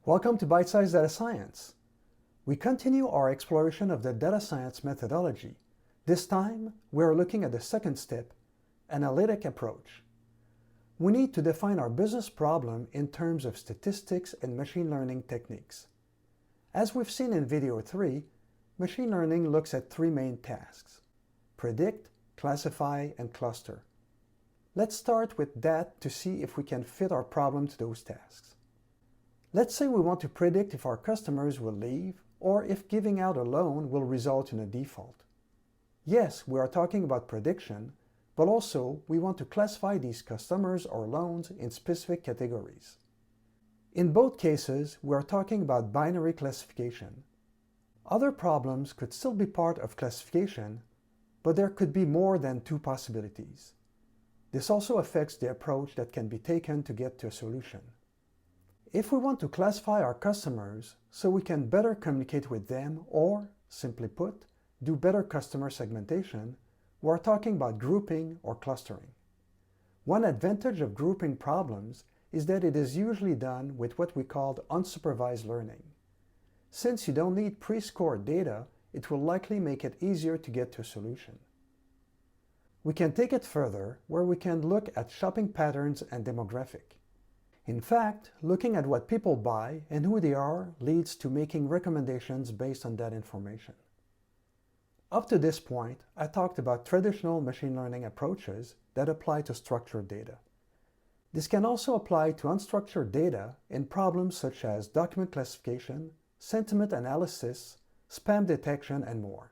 Welcome to Bite-Sized Data Science. We continue our exploration of the data science methodology. This time, we are looking at the second step, analytic approach. We need to define our business problem in terms of statistics and machine learning techniques. As we've seen in video 3, machine learning looks at three main tasks: predict, classify, and cluster. Let's start with that to see if we can fit our problem to those tasks. Let's say we want to predict if our customers will leave or if giving out a loan will result in a default. Yes, we are talking about prediction, but also we want to classify these customers or loans in specific categories. In both cases, we are talking about binary classification. Other problems could still be part of classification, but there could be more than two possibilities. This also affects the approach that can be taken to get to a solution. If we want to classify our customers so we can better communicate with them or, simply put, do better customer segmentation, we are talking about grouping or clustering. One advantage of grouping problems is that it is usually done with what we call unsupervised learning. Since you don't need pre-scored data, it will likely make it easier to get to a solution. We can take it further where we can look at shopping patterns and demographic. In fact, looking at what people buy and who they are leads to making recommendations based on that information. Up to this point, I talked about traditional machine learning approaches that apply to structured data. This can also apply to unstructured data in problems such as document classification, sentiment analysis, spam detection, and more.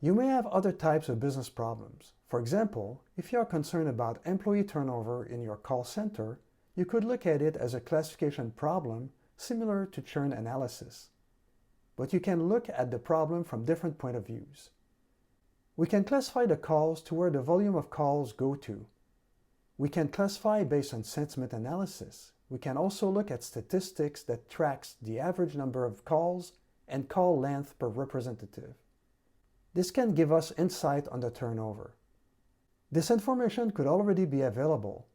You may have other types of business problems. For example, if you are concerned about employee turnover in your call center, you could look at it as a classification problem similar to churn analysis. But you can look at the problem from different point of views. We can classify the calls to where the volume of calls go to. We can classify based on sentiment analysis. We can also look at statistics that tracks the average number of calls and call length per representative. This can give us insight on the turnover. This information could already be available.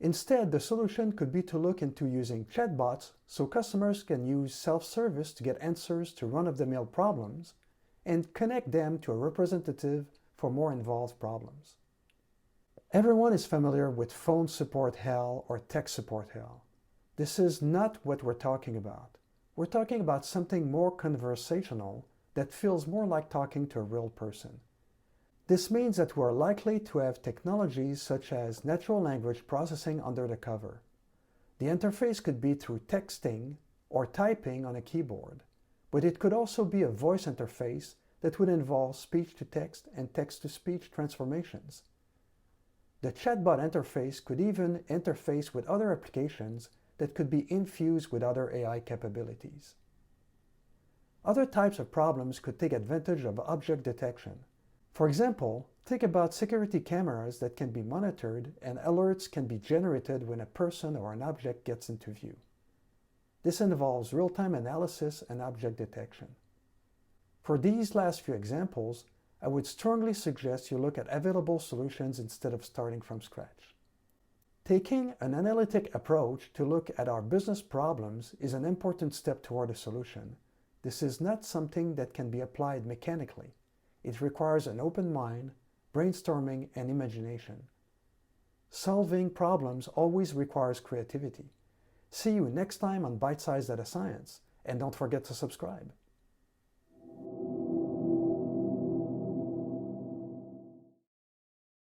Instead, the solution could be to look into using chatbots so customers can use self-service to get answers to run-of-the-mill problems and connect them to a representative for more involved problems. Everyone is familiar with phone support hell or tech support hell. This is not what we're talking about. We're talking about something more conversational that feels more like talking to a real person. This means that we are likely to have technologies such as natural language processing under the cover. The interface could be through texting or typing on a keyboard, but it could also be a voice interface that would involve speech-to-text and text-to-speech transformations. The chatbot interface could even interface with other applications that could be infused with other AI capabilities. Other types of problems could take advantage of object detection. For example, think about security cameras that can be monitored and alerts can be generated when a person or an object gets into view. This involves real-time analysis and object detection. For these last few examples, I would strongly suggest you look at available solutions instead of starting from scratch. Taking an analytic approach to look at our business problems is an important step toward a solution. This is not something that can be applied mechanically. It requires an open mind, brainstorming, and imagination. Solving problems always requires creativity. See you next time on Bite-Sized Data Science, and don't forget to subscribe.